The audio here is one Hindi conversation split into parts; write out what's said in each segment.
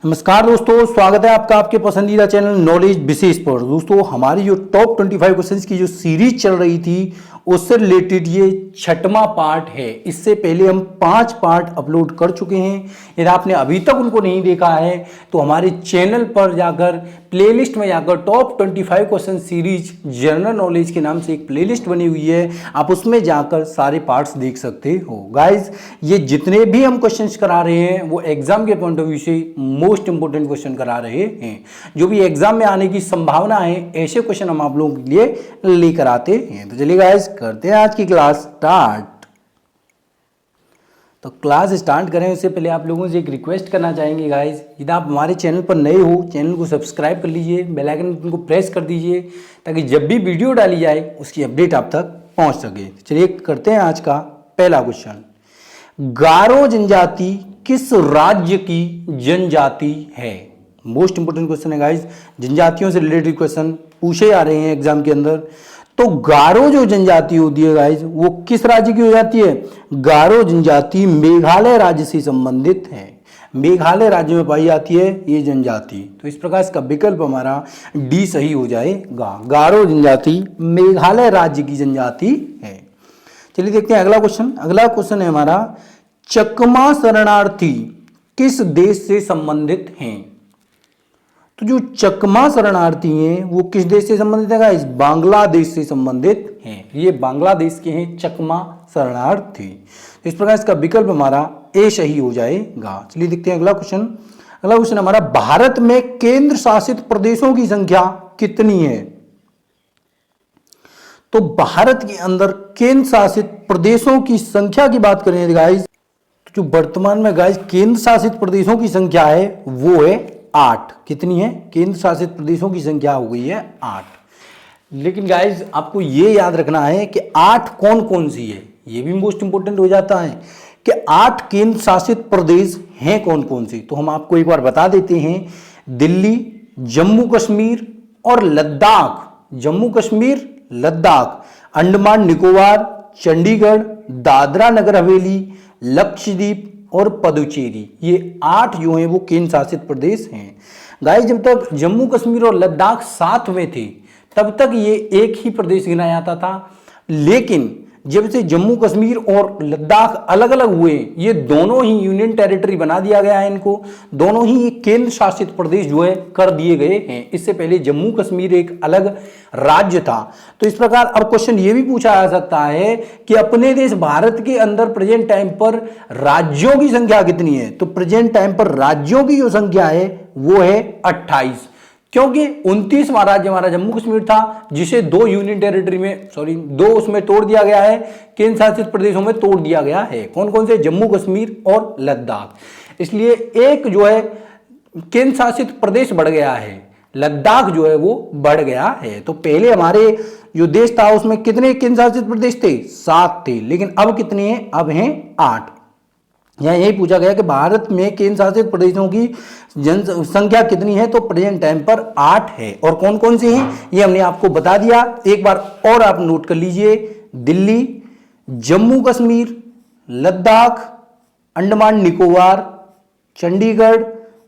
नमस्कार दोस्तों, स्वागत है आपका आपके पसंदीदा चैनल नॉलेज विशेष पर। दोस्तों, हमारी जो टॉप 25 क्वेश्चंस की जो सीरीज चल रही थी उससे रिलेटेड ये 6वां पार्ट है। इससे पहले हम 5 पार्ट अपलोड कर चुके हैं। यदि आपने अभी तक उनको नहीं देखा है तो हमारे चैनल पर जाकर प्लेलिस्ट में जाकर top 25 question series general knowledge के नाम से एक प्लेलिस्ट बनी हुई है, आप उसमें जाकर सारे पार्ट्स देख सकते हो। गाइज, ये जितने भी हम क्वेश्चंस करा रहे हैं वो एग्जाम के पॉइंट ऑफ व्यू से मोस्ट इंपोर्टेंट क्वेश्चन करा रहे हैं। जो भी एग्जाम में आने की संभावना है ऐसे क्वेश्चन हम आप लोगों के लिए लेकर आते हैं। तो चलिए गाइज, करते हैं आज की क्लास स्टार्ट। तो क्लास स्टार्ट करें उससे पहले आप लोगों से एक रिक्वेस्ट करना चाहेंगे गाइज, यदि आप हमारे चैनल पर नए हो चैनल को सब्सक्राइब कर लीजिए, बेल आइकन को प्रेस कर दीजिए ताकि जब भी वीडियो डाली जाए उसकी अपडेट आप तक पहुंच सके। चलिए करते हैं आज का पहला क्वेश्चन। गारो जनजाति किस राज्य की जनजाति है? मोस्ट इंपोर्टेंट क्वेश्चन है गाइज, जनजातियों से रिलेटेड क्वेश्चन पूछे जा रहे हैं एग्जाम के अंदर। तो गारो जो जनजाति होती है गाइज वो किस राज्य की हो जाती है? गारो जनजाति मेघालय राज्य से संबंधित है। मेघालय राज्य में पाई जाती है ये जनजाति। तो इस प्रकार इसका विकल्प हमारा डी सही हो जाएगा। गारो जनजाति मेघालय राज्य की जनजाति है। चलिए देखते हैं अगला क्वेश्चन। अगला क्वेश्चन है हमारा, चकमा शरणार्थी किस देश से संबंधित हैं? तो जो चकमा शरणार्थी हैं वो किस देश से संबंधित है गाइस? बांग्लादेश से संबंधित हैं। ये बांग्लादेश के हैं चकमा शरणार्थी। तो इस प्रकार इसका विकल्प हमारा ए सही हो जाएगा। चलिए देखते हैं अगला क्वेश्चन। अगला क्वेश्चन हमारा, भारत में केंद्र शासित प्रदेशों की संख्या कितनी है? तो भारत के अंदर केंद्र शासित प्रदेशों की संख्या की बात करें गाइस, तो जो वर्तमान में गाइस केंद्र शासित प्रदेशों की संख्या है वो है 8। कितनी है? केंद्र शासित प्रदेशों की संख्या हो गई है 8। लेकिन गाइज आपको ये याद रखना है कि 8 कौन कौन सी है, ये भी मोस्ट इंपोर्टेंट हो जाता है कि 8 केंद्र शासित प्रदेश हैं कौन कौन से। तो हम आपको एक बार बता देते हैं, दिल्ली, जम्मू कश्मीर और लद्दाख। जम्मू कश्मीर, लद्दाख, अंडमान निकोबार, चंडीगढ़, दादरा नगर हवेली, लक्षद्वीप और पदुचेरी, ये 8 जो हैं वो केंद्र शासित प्रदेश हैं। गाइस, जब तक जम्मू कश्मीर और लद्दाख साथ में थे तब तक ये एक ही प्रदेश गिना जाता था। लेकिन जब से जम्मू कश्मीर और लद्दाख अलग अलग हुए, ये दोनों ही यूनियन टेरिटरी बना दिया गया है इनको, दोनों ही केंद्र शासित प्रदेश जो है कर दिए गए हैं। इससे पहले जम्मू कश्मीर एक अलग राज्य था। तो इस प्रकार अब क्वेश्चन ये भी पूछा जा सकता है कि अपने देश भारत के अंदर प्रेजेंट टाइम पर राज्यों की संख्या कितनी है? तो प्रेजेंट टाइम पर राज्यों की जो संख्या है वो है 28, क्योंकि 29वां राज्य हमारा जम्मू कश्मीर था जिसे 2 यूनियन टेरिटरी में 2 उसमें तोड़ दिया गया है, केंद्र शासित प्रदेशों में तोड़ दिया गया है। कौन कौन से? जम्मू कश्मीर और लद्दाख। इसलिए एक जो है केंद्र शासित प्रदेश बढ़ गया है, लद्दाख जो है वो बढ़ गया है। तो पहले हमारे जो देश था उसमें कितने केंद्र शासित प्रदेश थे? 7 थे, लेकिन अब कितने हैं? अब हैं 8। यहाँ यही पूछा गया कि भारत में केंद्र शासित प्रदेशों की जनसंख्या कितनी है? तो प्रेजेंट टाइम पर 8 है। और कौन कौन से हैं ये हमने आपको बता दिया। एक बार और आप नोट कर लीजिए, दिल्ली, जम्मू कश्मीर, लद्दाख, अंडमान निकोबार, चंडीगढ़,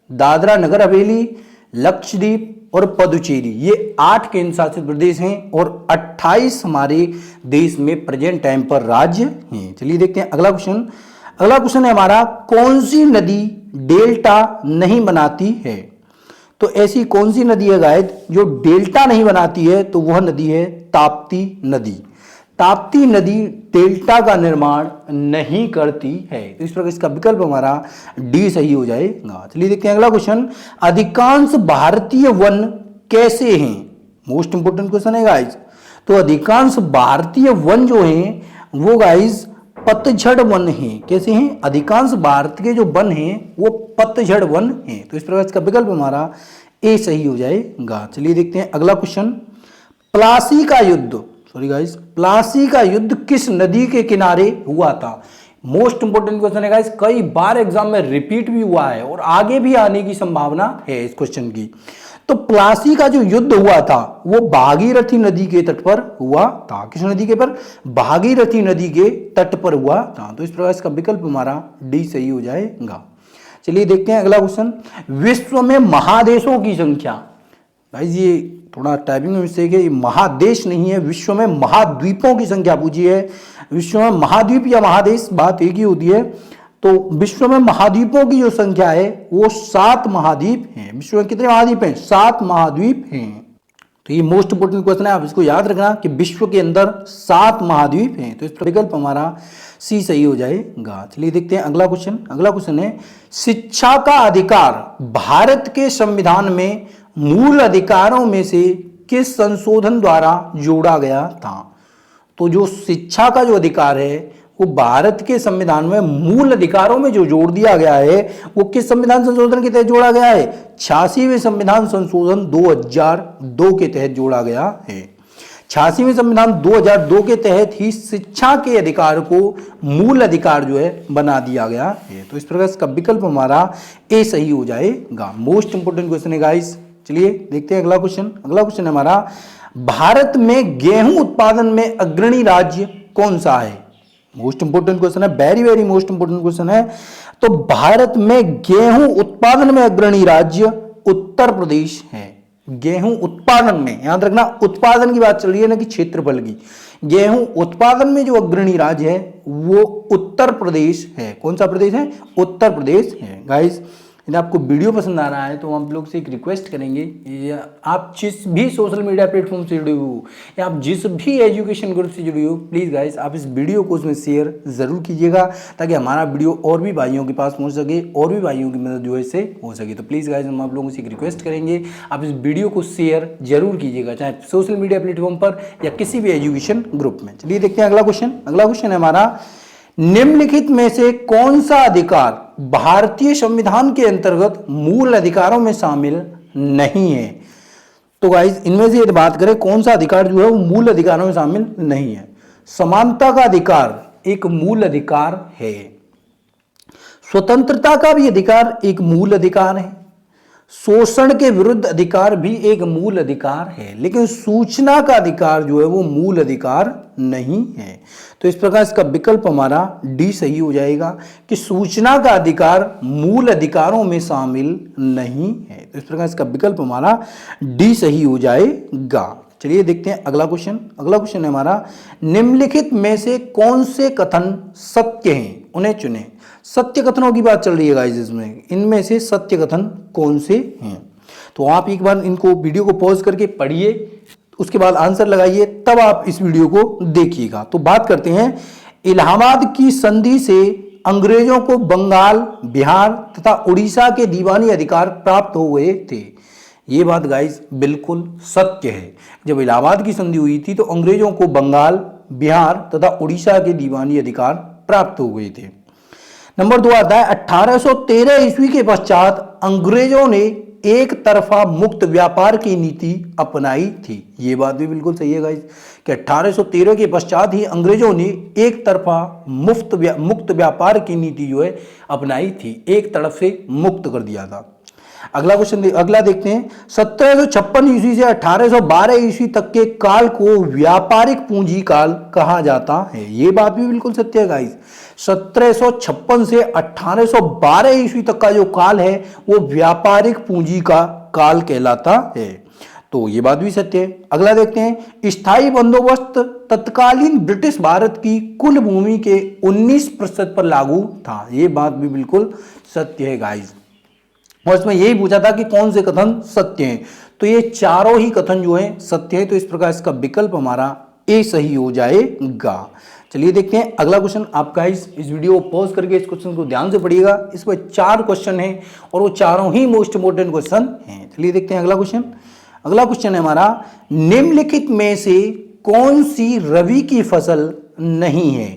दादरा नगर हवेली, लक्षद्वीप और पदुचेरी, ये 8 केंद्र शासित प्रदेश हैं और 28 हमारे देश में प्रेजेंट टाइम पर राज्य हैं। चलिए देखते हैं अगला क्वेश्चन। अगला क्वेश्चन है हमारा, कौन सी नदी डेल्टा नहीं बनाती है? तो ऐसी कौन सी नदी है गाइस जो डेल्टा नहीं बनाती है? तो वह नदी है ताप्ती नदी। ताप्ती नदी डेल्टा का निर्माण नहीं करती है। तो इस प्रकार इसका विकल्प हमारा डी सही हो जाएगा। चलिए देखते हैं अगला क्वेश्चन। अधिकांश भारतीय वन कैसे हैं? मोस्ट इंपोर्टेंट क्वेश्चन है गाइस। तो अधिकांश भारतीय वन जो हैं वो गाइस पतझड़ वन हैं। कैसे हैं? अधिकांश भारत के जो वन हैं वो पतझड़ वन हैं। तो इस प्रकार इसका विकल्प हमारा ए सही हो जाएगा। चलिए देखते हैं अगला क्वेश्चन। प्लासी का युद्ध, प्लासी का युद्ध किस नदी के किनारे हुआ था? मोस्ट इंपोर्टेंट क्वेश्चन है गाइस, कई बार एग्जाम में रिपीट भी हुआ है और आगे भी आने की संभावना है इस क्वेश्चन की। तो प्लासी का जो युद्ध हुआ था वो भागीरथी नदी के तट पर हुआ था। किस नदी के पर? भागीरथी नदी के तट पर हुआ था। तो इस प्रकार इसका विकल्प हमारा डी सही हो जाएगा। चलिए देखते हैं अगला क्वेश्चन। विश्व में महादेशों की संख्या, भाई ये थोड़ा टाइपिंग में मिस्टेक है, ये महादेश नहीं है, विश्व में महाद्वीपों की संख्या पूछी है। विश्व में महाद्वीप या महादेश बात एक ही होती है। तो विश्व में महाद्वीपों की जो संख्या है वो 7 महाद्वीप हैं। विश्व में कितने महाद्वीप हैं? 7 महाद्वीप हैं। तो ये मोस्ट इंपोर्टेंट क्वेश्चन है, आप इसको याद रखना कि विश्व के अंदर 7 महाद्वीप हैं। तो इस विकल्प हमारा सी सही हो जाएगा। चलिए देखते हैं अगला क्वेश्चन। अगला क्वेश्चन है, शिक्षा का अधिकार भारत के संविधान में मूल अधिकारों में से किस संशोधन द्वारा जोड़ा गया था? तो जो शिक्षा का जो अधिकार है वो भारत के संविधान में मूल अधिकारों में जो जोड़ दिया गया है वो किस संविधान संशोधन के तहत जोड़ा गया है? 86वें संविधान संशोधन 2002 के तहत जोड़ा गया है। 86वें संविधान 2002 के तहत ही शिक्षा के अधिकार को मूल अधिकार जो है बना दिया गया है। तो इस प्रकार इसका विकल्प हमारा ए सही हो जाएगा। मोस्ट इंपोर्टेंट क्वेश्चन है गाइस। चलिए देखते हैं अगला क्वेश्चन। अगला क्वेश्चन है हमारा, भारत में गेहूं उत्पादन में अग्रणी राज्य कौन सा है? मोस्ट इंपोर्टेंट क्वेश्चन है, very very most important question है। तो भारत में गेहूं उत्पादन में अग्रणी राज्य उत्तर प्रदेश है। गेहूं उत्पादन में, याद रखना उत्पादन की बात चल रही है ना कि क्षेत्रफल की। गेहूं उत्पादन में जो अग्रणी राज्य है वो उत्तर प्रदेश है। कौन सा प्रदेश है? उत्तर प्रदेश है। गाइस यदि आपको वीडियो पसंद आ रहा है तो हम लोग से एक रिक्वेस्ट करेंगे, आप जिस भी सोशल मीडिया प्लेटफॉर्म से जुड़े हो या आप जिस भी एजुकेशन ग्रुप से जुड़े हो, प्लीज़ गाइस आप इस वीडियो को उसमें शेयर ज़रूर कीजिएगा ताकि हमारा वीडियो और भी भाइयों के पास पहुंच सके और भी भाइयों की मदद जो है इससे हो सके। तो प्लीज़ गाइस हम आप लोगों से एक रिक्वेस्ट करेंगे, आप इस वीडियो को शेयर जरूर कीजिएगा, चाहे सोशल मीडिया प्लेटफॉर्म पर या किसी भी एजुकेशन ग्रुप में। चलिए देखते हैं अगला क्वेश्चन। अगला क्वेश्चन है हमारा, निम्नलिखित में से कौन सा अधिकार भारतीय संविधान के अंतर्गत मूल अधिकारों में शामिल नहीं है? तो गाइस इनमें से यदि बात करें कौन सा अधिकार जो है वो मूल अधिकारों में शामिल नहीं है। समानता का अधिकार एक मूल अधिकार है। स्वतंत्रता का भी अधिकार एक मूल अधिकार है। शोषण के विरुद्ध अधिकार भी एक मूल अधिकार है। लेकिन सूचना का अधिकार जो है वो मूल अधिकार नहीं है। तो इस प्रकार इसका विकल्प हमारा डी सही हो जाएगा कि सूचना का अधिकार मूल अधिकारों में शामिल नहीं है। तो इस प्रकार इसका विकल्प हमारा डी सही हो जाएगा। चलिए देखते हैं अगला क्वेश्चन। अगला क्वेश्चन है हमारा, निम्नलिखित में से कौन से कथन सत्य हैं, उन्हें चुनें। सत्य कथनों की बात चल रही है गाइस इसमें, इनमें से सत्य कथन कौन से हैं? तो आप एक बार इनको वीडियो को पॉज करके पढ़िए, उसके बाद आंसर लगाइए, तब आप इस वीडियो को देखिएगा। तो बात करते हैं, इलाहाबाद की संधि से अंग्रेजों को बंगाल, बिहार तथा उड़ीसा के दीवानी अधिकार प्राप्त हो गए थे। ये बात गाइस बिल्कुल सत्य है। जब इलाहाबाद की संधि हुई थी तो अंग्रेजों को बंगाल, बिहार तथा उड़ीसा के दीवानी अधिकार प्राप्त हो गए थे। नंबर 2 आता है, 1813 ईस्वी के पश्चात अंग्रेजों ने एक तरफा मुक्त व्यापार की नीति अपनाई थी। ये बात भी बिल्कुल सही है गाइस कि 1813 के पश्चात ही अंग्रेजों ने एक तरफा मुक्त व्यापार की नीति जो है अपनाई थी, एक तरफ से मुक्त कर दिया था। अगला क्वेश्चन अगला देखते हैं, 1756 ईस्वी से 1812 ईस्वी तक के काल को व्यापारिक पूंजी काल कहा जाता है। ये बात भी बिल्कुल सत्य है गाइस। 1756 से 1812 ईस्वी तक का जो काल है वो व्यापारिक पूंजी का काल कहलाता है। तो ये बात भी सत्य है। अगला देखते हैं, स्थायी बंदोबस्त तत्कालीन ब्रिटिश भारत की कुल भूमि के 19% पर लागू था। ये बात भी बिल्कुल सत्य है गाइस। और इसमें यही पूछा था कि कौन से कथन सत्य हैं, तो ये चारों ही कथन जो हैं सत्य है। तो इस प्रकार इसका विकल्प हमारा ए सही हो जाएगा। चलिए देखते हैं अगला क्वेश्चन। आपका इस वीडियो को पॉज करके इस क्वेश्चन को ध्यान से पढ़िएगा। इसमें 4 क्वेश्चन हैं और वो चारों ही मोस्ट इंपोर्टेंट क्वेश्चन हैं। चलिए देखते हैं अगला क्वेश्चन। अगला क्वेश्चन है हमारा, निम्नलिखित में से कौन सी रबी की फसल नहीं है?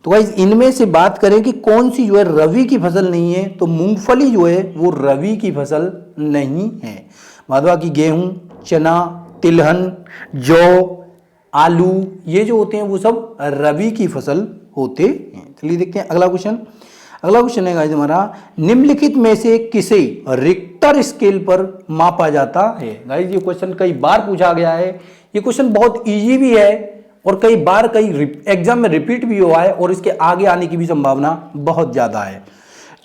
तो गाइस इनमें से बात करें कि कौन सी जो है रबी की फसल नहीं है, तो मूंगफली जो है वो रबी की फसल नहीं है। बाद बाकी गेहूं, चना, तिलहन, जौ, आलू ये जो होते हैं वो सब रबी की फसल होते हैं। चलिए देखते हैं अगला क्वेश्चन। अगला क्वेश्चन है गाइस हमारा, निम्नलिखित में से किसे रिक्टर स्केल पर मापा जाता है? गाइस ये क्वेश्चन कई बार पूछा गया है। ये क्वेश्चन बहुत इजी भी है और कई बार कई एग्जाम में रिपीट भी हुआ है और इसके आगे आने की भी संभावना बहुत ज्यादा है।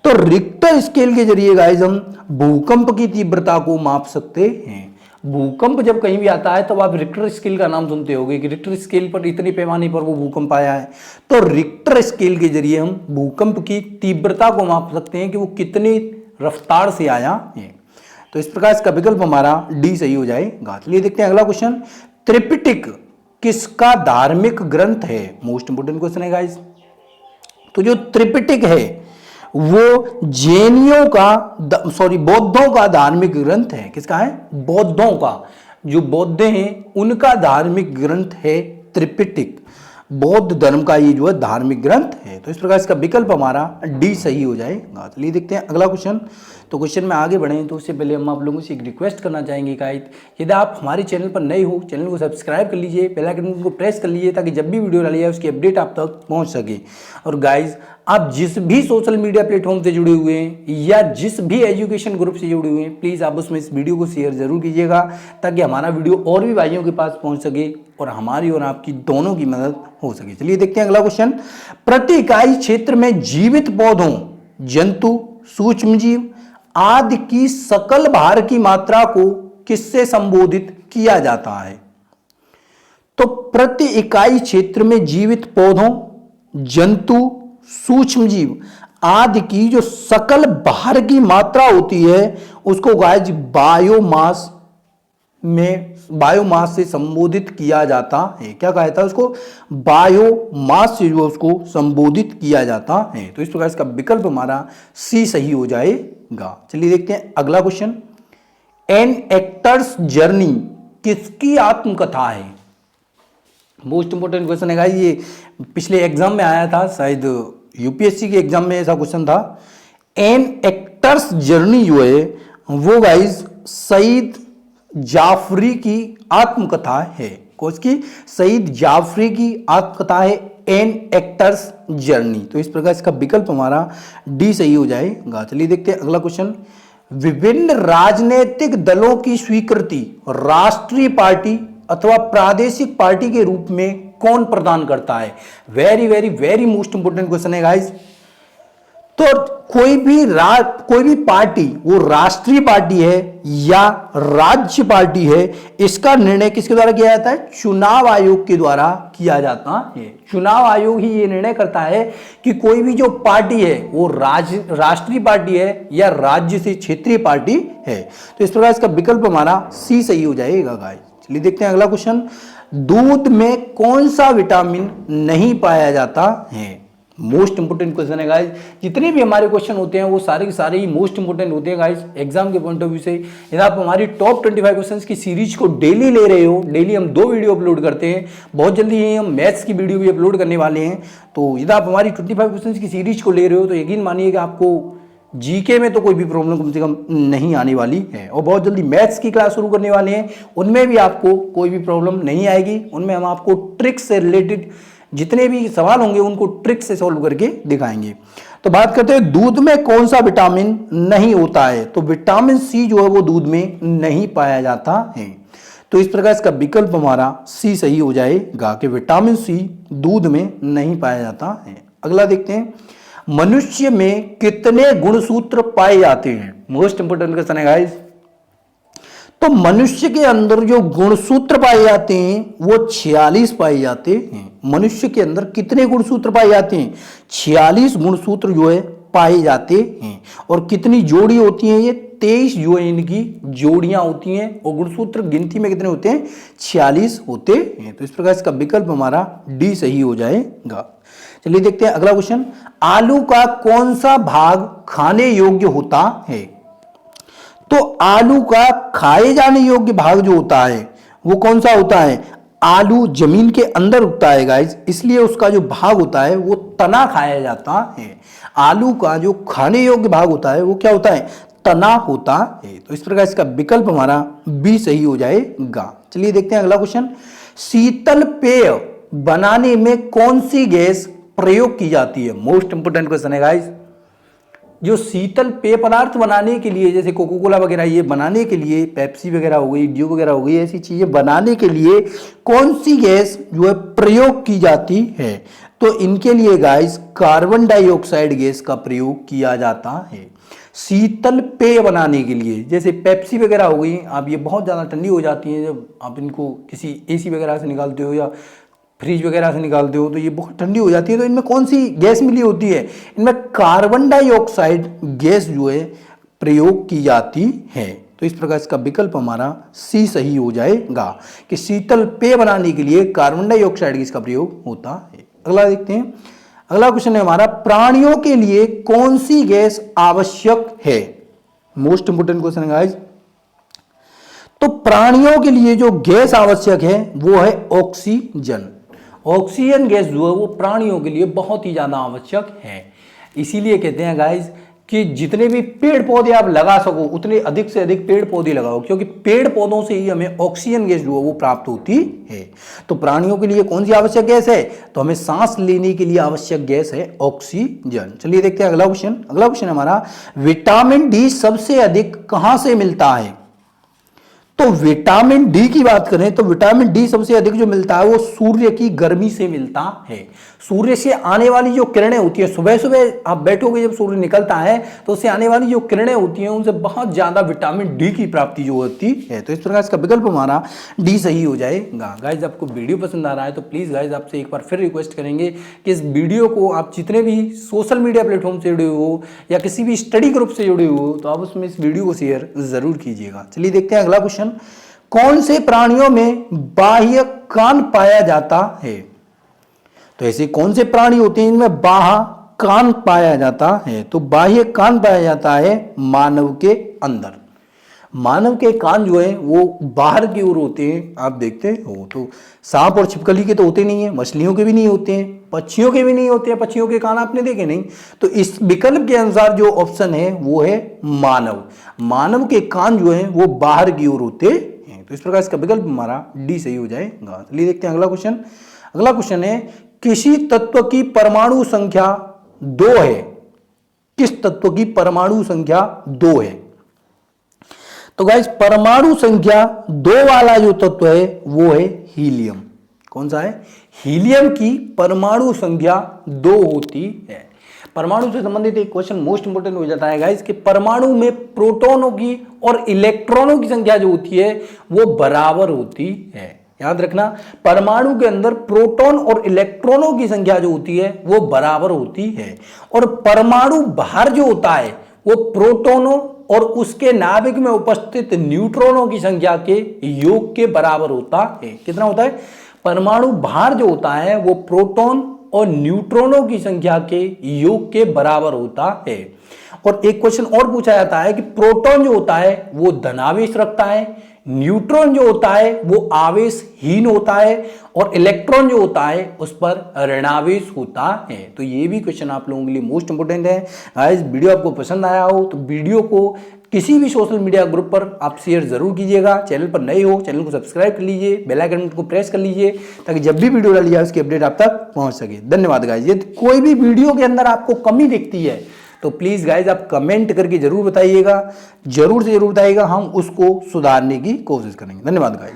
तो रिक्टर स्केल के जरिए गाइस हम भूकंप की तीव्रता को माप सकते हैं। भूकंप जब कहीं भी आता है तब आप रिक्टर स्केल का नाम सुनते होंगे कि रिक्टर स्केल पर इतने पैमाने पर वो भूकंप आया है। तो रिक्टर स्केल के जरिए हम भूकंप की तीव्रता को माप सकते हैं कि वो कितनी रफ्तार से आया है। तो इस प्रकार इसका विकल्प हमारा डी सही हो जाएगा। चलिए देखते हैं अगला क्वेश्चन। त्रिपिटक किसका धार्मिक ग्रंथ है? मोस्ट इंपोर्टेंट क्वेश्चन है गाइस। तो जो त्रिपिटक है वो जैनियों का बौद्धों का धार्मिक ग्रंथ है। किसका है? बौद्धों का। जो बौद्ध हैं उनका धार्मिक ग्रंथ है त्रिपिटक। बौद्ध धर्म का ये जो है धार्मिक ग्रंथ है। तो इस प्रकार इसका विकल्प हमारा डी सही हो जाएगा। चलिए देखते हैं अगला क्वेश्चन। तो क्वेश्चन में आगे बढ़ें तो उससे पहले हम आप लोगों से एक रिक्वेस्ट करना चाहेंगे गाइस, यदि आप हमारे चैनल पर नए हो चैनल को सब्सक्राइब कर लीजिए, बेल आइकन को प्रेस कर लीजिए ताकि जब भी वीडियो डाली जाए उसकी अपडेट आप तक पहुंच सके। और गाइस आप जिस भी सोशल मीडिया प्लेटफॉर्म से जुड़े हुए हैं या जिस भी एजुकेशन ग्रुप से जुड़े हुए हैं, प्लीज़ आप उसमें इस वीडियो को शेयर जरूर कीजिएगा ताकि हमारा वीडियो और भी भाइयों के पास पहुंच सके और हमारी और आपकी दोनों की मदद हो सके। चलिए देखते हैं अगला क्वेश्चन। प्रति इकाई क्षेत्र में जीवित पौधों, जंतु, सूक्ष्मजीव आदि की सकल भार की मात्रा को किससे संबोधित किया जाता है? तो प्रति इकाई क्षेत्र में जीवित पौधों, जंतु, सूक्ष्मजीव आदि की जो सकल भार की मात्रा होती है उसको गाइस बायोमास से संबोधित किया जाता है। क्या कहा जाता है उसको? बायोमास से जो उसको संबोधित किया जाता है। तो इस प्रकार इसका विकल्प हमारा सी सही हो जाएगा। चलिए देखते हैं अगला क्वेश्चन। एन एक्टर्स जर्नी किसकी आत्मकथा है? मोस्ट इंपोर्टेंट क्वेश्चन है गाइस। ये पिछले एग्जाम में आया था, शायद यूपीएससी के एग्जाम में ऐसा क्वेश्चन था। एन एक्टर्स जर्नी जो है वो गाइस सईद जाफरी की आत्मकथा है। उसकी सईद जाफरी की आत्मकथा है एन एक्टर्स जर्नी। तो इस प्रकार इसका विकल्प हमारा डी सही हो जाएगा। चलिए देखते हैं अगला क्वेश्चन। विभिन्न राजनीतिक दलों की स्वीकृति राष्ट्रीय पार्टी अथवा प्रादेशिक पार्टी के रूप में कौन प्रदान करता है? Very very very most important question है गाइस। तो कोई भी पार्टी वो राष्ट्रीय पार्टी है या राज्य पार्टी है, इसका निर्णय किसके द्वारा किया जाता है? चुनाव आयोग के द्वारा किया जाता है। चुनाव आयोग ही ये निर्णय करता है कि कोई भी जो पार्टी है वो राष्ट्रीय पार्टी है या राज्य से क्षेत्रीय पार्टी है। तो इस प्रकार इसका विकल्प हमारा सी सही हो जाएगा गाइस। चलिए देखते हैं अगला क्वेश्चन। दूध में कौन सा विटामिन नहीं पाया जाता है? मोस्ट इंपोर्टेंट क्वेश्चन है गाइस। जितने भी हमारे क्वेश्चन होते हैं वो सारे के सारे ही मोस्ट इंपोर्टेंट होते हैं गाइस एग्जाम के पॉइंट ऑफ व्यू से। यदि आप हमारी टॉप 25 क्वेश्चंस की सीरीज को डेली ले रहे हो, डेली हम 2 वीडियो अपलोड करते हैं, बहुत जल्दी ही हम मैथ्स की वीडियो भी अपलोड करने वाले हैं। तो यदि आप हमारी 25 क्वेश्चन की सीरीज को ले रहे हो तो यकीन मानिए कि आपको जीके में तो कोई भी प्रॉब्लम कम से कम नहीं आने वाली है। और बहुत जल्दी मैथ्स की क्लास शुरू करने वाले हैं, उनमें भी आपको कोई भी प्रॉब्लम नहीं आएगी। उनमें हम आपको ट्रिक्स से रिलेटेड जितने भी सवाल होंगे उनको ट्रिक से सॉल्व करके दिखाएंगे। तो बात करते हैं दूध में कौन सा विटामिन नहीं होता है? तो विटामिन सी जो है वो दूध में नहीं पाया जाता है। तो इस प्रकार इसका विकल्प हमारा सी सही हो जाएगा कि विटामिन सी दूध में नहीं पाया जाता है। अगला देखते हैं। मनुष्य में कितने गुणसूत्र पाए जाते हैं? मोस्ट इंपोर्टेंट क्वेश्चन है गाइस। तो मनुष्य के अंदर जो गुणसूत्र पाए जाते हैं वो 46 पाए जाते हैं। मनुष्य के अंदर कितने गुणसूत्र पाए जाते हैं? 46 गुणसूत्र जो है पाए जाते हैं। और कितनी जोड़ी होती हैं? ये 23 जो है इनकी जोड़ियां होती हैं। और गुणसूत्र गिनती में कितने होते हैं? 46 होते हैं। तो इस प्रकार इसका विकल्प हमारा डी सही हो जाएगा। चलिए देखते हैं अगला क्वेश्चन। आलू का कौन सा भाग खाने योग्य होता है? तो आलू का खाए जाने योग्य भाग जो होता है वो कौन सा होता है? आलू जमीन के अंदर उगता है गाइस, इसलिए उसका जो भाग होता है वो तना खाया जाता है। आलू का जो खाने योग्य भाग होता है वो क्या होता है? तना होता है। तो इस प्रकार इसका विकल्प हमारा बी सही हो जाएगा। चलिए देखते हैं अगला क्वेश्चन। शीतल पेय बनाने में कौन सी गैस प्रयोग की जाती है? मोस्ट इंपोर्टेंट क्वेश्चन है गाइस। जो शीतल पेय पदार्थ बनाने के लिए, जैसे कोको कोला वगैरह ये बनाने के लिए, पेप्सी वगैरह हो गई, ड्यू वगैरह हो गई, ऐसी चीजें बनाने के लिए कौन सी गैस जो है प्रयोग की जाती है? तो इनके लिए गाइस कार्बन डाइऑक्साइड गैस का प्रयोग किया जाता है शीतल पेय बनाने के लिए। जैसे पेप्सी वगैरह हो गई, आप ये बहुत ज़्यादा ठंडी हो जाती है, जब आप इनको किसी एसी वगैरह से निकालते हो या फ्रिज वगैरह से निकालते हो तो ये बहुत ठंडी हो जाती है। तो इनमें कौन सी गैस मिली होती है? इनमें कार्बन डाइऑक्साइड गैस जो है प्रयोग की जाती है। तो इस प्रकार इसका विकल्प हमारा सी सही हो जाएगा कि शीतल पेय बनाने के लिए कार्बन डाइऑक्साइड गैस का प्रयोग होता है। अगला देखते हैं, अगला क्वेश्चन है हमारा, प्राणियों के लिए कौन सी गैस आवश्यक है? मोस्ट इंपोर्टेंट क्वेश्चन है गाइस। तो प्राणियों के लिए जो गैस आवश्यक है वो है ऑक्सीजन। ऑक्सीजन गैस जो है वो प्राणियों के लिए बहुत ही ज्यादा आवश्यक है। इसीलिए कहते हैं गाइस कि जितने भी पेड़ पौधे आप लगा सको उतने अधिक से अधिक पेड़ पौधे लगाओ, क्योंकि पेड़ पौधों से ही हमें ऑक्सीजन गैस जो है वो प्राप्त होती है। तो प्राणियों के लिए कौन सी आवश्यक गैस है? तो हमें सांस लेने के लिए आवश्यक गैस है ऑक्सीजन। चलिए देखते हैं अगला क्वेश्चन। अगला क्वेश्चन हमारा, विटामिन डी सबसे अधिक कहां से मिलता है? तो विटामिन डी की बात करें तो विटामिन डी सबसे अधिक जो मिलता है वो सूर्य की गर्मी से मिलता है। सूर्य से आने वाली जो किरणें होती है, सुबह सुबह आप बैठोगे जब सूर्य निकलता है तो उससे आने वाली जो किरणें होती हैं उनसे बहुत ज्यादा विटामिन डी की प्राप्ति जो होती है। तो इस प्रकार इसका विकल्प हमारा डी सही हो जाएगा। गाइज आपको वीडियो पसंद आ रहा है तो प्लीज गाइज आपसे एक बार फिर रिक्वेस्ट करेंगे कि इस वीडियो को आप जितने भी सोशल मीडिया प्लेटफॉर्म से जुड़े हो या किसी भी स्टडी ग्रुप से जुड़े हो तो आप उसमें इस वीडियो को शेयर जरूर कीजिएगा। चलिए देखते हैं अगला क्वेश्चन, कौन से प्राणियों में बाह्य कान पाया जाता है? तो ऐसे कौन से प्राणी होते हैं इनमें बाह्य कान पाया जाता है? तो बाह्य कान पाया जाता है मानव के अंदर। मानव के कान जो है वो बाहर की ओर होते हैं, आप देखते हो। तो सांप और छिपकली के तो होते नहीं है, मछलियों के भी नहीं होते हैं, पक्षियों के भी नहीं होते हैं, पक्षियों के कान आपने देखे नहीं। तो इस विकल्प के अनुसार जो ऑप्शन है वो है मानव। मानव के कान जो है वो बाहर की ओर होते हैं। तो इस प्रकार इसका विकल्प हमारा डी सही हो जाएगा। चलिए देखते हैं अगला क्वेश्चन। अगला क्वेश्चन है, किसी तत्व की परमाणु संख्या 2 है। किस तत्व की परमाणु संख्या 2 है? तो गाइस परमाणु संख्या 2 वाला जो तत्व है वो है हीलियम। कौन सा है? हीलियम की परमाणु संख्या 2 होती है। परमाणु से संबंधित एक क्वेश्चन मोस्ट इंपोर्टेंट हो जाता है गाइस कि परमाणु में प्रोटॉनों की और इलेक्ट्रॉनों की संख्या जो होती है वो बराबर होती है। याद रखना, परमाणु के अंदर प्रोटॉन और इलेक्ट्रॉनों की संख्या जो होती है वो बराबर होती है। और परमाणु बाहर जो होता है वो प्रोटॉनों और उसके नाभिक में उपस्थित न्यूट्रॉनों की संख्या के योग के बराबर होता है। कितना होता है? परमाणु बाहर जो होता है वो प्रोटॉन और न्यूट्रॉनों की संख्या के योग के बराबर होता है। और एक क्वेश्चन और पूछा जाता है कि प्रोटॉन जो होता है वो धनावेश रखता है, न्यूट्रॉन जो होता है वो आवेशहीन होता है और इलेक्ट्रॉन जो होता है उस पर ऋणावेश होता है। तो ये भी क्वेश्चन आप लोगों के लिए मोस्ट इंपोर्टेंट है। गाइस वीडियो आपको पसंद आया हो तो वीडियो को किसी भी सोशल मीडिया ग्रुप पर आप शेयर जरूर कीजिएगा। चैनल पर नए हो चैनल को सब्सक्राइब कर लीजिए, बेल आइकन को प्रेस कर लीजिए ताकि जब भी वीडियो डाली जाए उसकी अपडेट आप तक पहुंच सके। धन्यवाद गाइस। यदि कोई भी वीडियो के अंदर आपको कमी दिखती है तो प्लीज गाइज आप कमेंट करके जरूर बताइएगा, जरूर से जरूर बताइएगा, हम उसको सुधारने की कोशिश करेंगे। धन्यवाद गाइज।